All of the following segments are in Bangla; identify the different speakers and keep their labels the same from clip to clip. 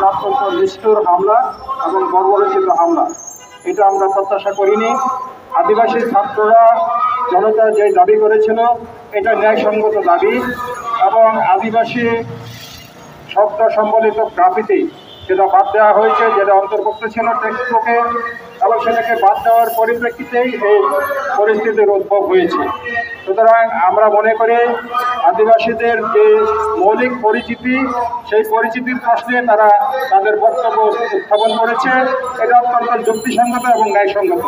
Speaker 1: অত্যন্ত নিষ্ঠুর হামলা এবং বর্বরচিত হামলা। এটা আমরা প্রত্যাশা করিনি। আদিবাসী ছাত্ররা জনতা যে দাবি করেছিল এটা ন্যায়সঙ্গত দাবি, এবং আদিবাসী শব্দ সম্বলিত গ্রাফিতি যেটা বাদ দেওয়া হয়েছে, যেটা অন্তর্ভুক্ত ছিল টেক্সট বুকে, এবং সেটাকে বাদ দেওয়ার পরিপ্রেক্ষিতেই এই পরিস্থিতির উদ্ভব হয়েছে। সুতরাং আমরা মনে করি আদিবাসীদের যে মৌলিক পরিচিতি, সেই পরিচিতির প্রশ্নে তারা তাদের বক্তব্য উত্থাপন করেছে, এটা অত্যন্ত যুক্তিসঙ্গত এবং ন্যায়সঙ্গত।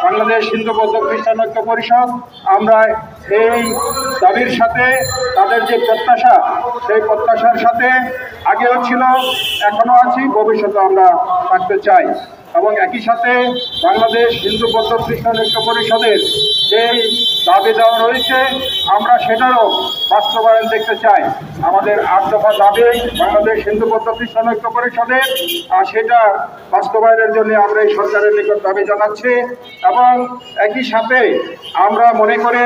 Speaker 1: বাংলাদেশ হিন্দু বৌদ্ধ খ্রিস্টান ঐক্য পরিষদ আমরা এই দাবির সাথে তাদের যে প্রত্যাশা, সেই প্রত্যাশার সাথে আগেও ছিল, এখনও আছি, ভবিষ্যতে আমরা থাকতে চাই। এবং একই সাথে বাংলাদেশ হিন্দু বৌদ্ধ খ্রিস্টান ঐক্য পরিষদের যেই দাবি দেওয়া রয়েছে আমরা সেটারও বাস্তবায়ন দেখতে চাই। আমাদের ৮ দফা দাবি বাংলাদেশ হিন্দু বৌদ্ধ খ্রিস্টান ঐক্য পরিষদের, আর সেটা বাস্তবায়নের জন্য আমরা এই সরকারের নিকট দাবি জানাচ্ছি। এবং একই সাথে আমরা মনে করে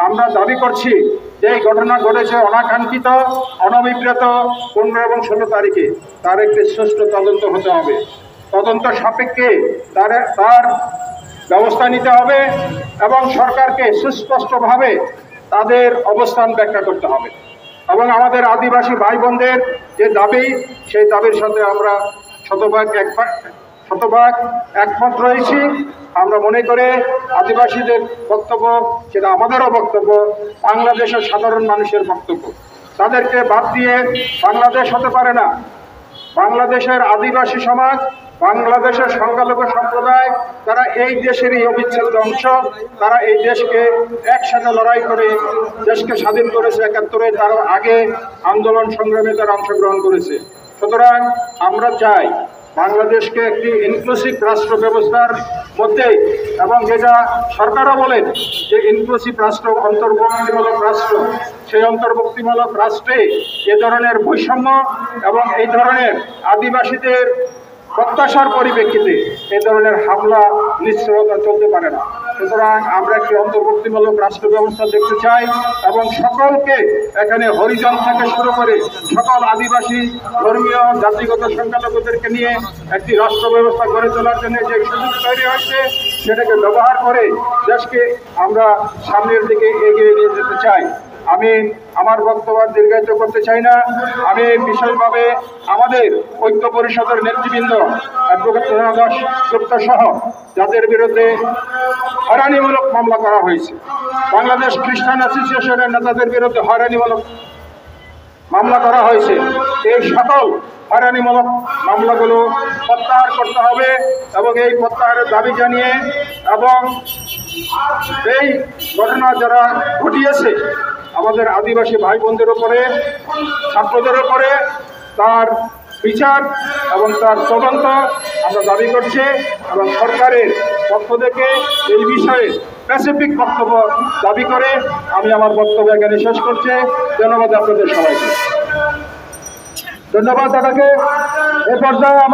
Speaker 1: আমরা দাবি করছি যে এই ঘটনা ঘটেছে অনাকাঙ্ক্ষিত, অনভিপ্রেত 15 এবং 16 তারিখে, তার একটি সুষ্ঠু তদন্ত হতে হবে। তদন্ত সাপেক্ষে তার ব্যবস্থা নিতে হবে এবং সরকারকে সুস্পষ্টভাবে তাদের অবস্থান ব্যাখ্যা করতে হবে। এবং আমাদের আদিবাসী ভাই বোনদের যে দাবি, সেই দাবির সাথে আমরা শতভাগ একমত রয়েছি। আমরা মনে করে আদিবাসীদের বক্তব্য, সেটা আমাদেরও বক্তব্য, বাংলাদেশের সাধারণ মানুষের বক্তব্য। তাদেরকে বাদ দিয়ে বাংলাদেশ হতে পারে না। বাংলাদেশের আদিবাসী সমাজ, বাংলাদেশের সংখ্যালঘু সম্প্রদায়, তারা এই দেশেরই অবিচ্ছেদ্য অংশ। তারা এই দেশকে একসাথে লড়াই করে দেশকে স্বাধীন করেছে। ৭১-এ তারা আগে আন্দোলন সংগ্রামে তারা অংশগ্রহণ করেছে। সুতরাং আমরা চাই বাংলাদেশকে একটি ইনক্লুসিভ রাষ্ট্র ব্যবস্থার মধ্যে, এবং যেটা সরকারও বলেন যে ইনক্লুসিভ রাষ্ট্র, অন্তর্ভুক্তিমূলক রাষ্ট্র, সেই অন্তর্ভুক্তিমূলক রাষ্ট্রে এ ধরনের বৈষম্য এবং এই ধরনের আদিবাসীদের প্রত্যাশার পরিপ্রেক্ষিতে এ ধরনের হামলা নিশ্চয়তা চলতে পারে না। সুতরাং আমরা একটি অন্তর্ভুক্তিমূলক রাষ্ট্র ব্যবস্থা দেখতে চাই এবং সকলকে, এখানে হরিজন থেকে শুরু করে সকল আদিবাসী, ধর্মীয়, জাতিগত সংখ্যালঘুদেরকে নিয়ে একটি রাষ্ট্র ব্যবস্থা গড়ে তোলার জন্য যে সুযোগ তৈরি হয়েছে, সেটাকে ব্যবহার করে দেশকে আমরা সামনের দিকে এগিয়ে নিয়ে যেতে চাই। আমি আমার বক্তব্য দীর্ঘায়িত করতে চাই না। আমি বিশেষভাবে আমাদের ঐক্য পরিষদের নেতৃবৃন্দ, অ্যাডভোকেট দাস গুপ্তা সহ যাদের বিরুদ্ধে হয়রানিমূলক মামলা করা হয়েছে, বাংলাদেশ খ্রিস্টান অ্যাসোসিয়েশনের নেতাদের বিরুদ্ধে হয়রানিমূলক মামলা করা হয়েছে, এই সকল হয়রানিমূলক মামলাগুলো প্রত্যাহার করতে হবে এবং এই প্রত্যাহারের দাবি জানিয়ে, এবং এই ঘটনা যারা ঘটিয়েছে আমাদের আদিবাসী ভাই বোনদের উপরে, ছাত্রদের উপরে, তার বিচার এবং তার তদন্ত আমরা দাবি করছি। এবং সরকারের পক্ষ থেকে এই বিষয়ে স্পেসিফিক বক্তব্য দাবি করে আমি আমার বক্তব্য এখানে শেষ করছি। ধন্যবাদ আপনাদের সবাইকে। ধন্যবাদ দাদাকে। এ পর্যায়ে আমার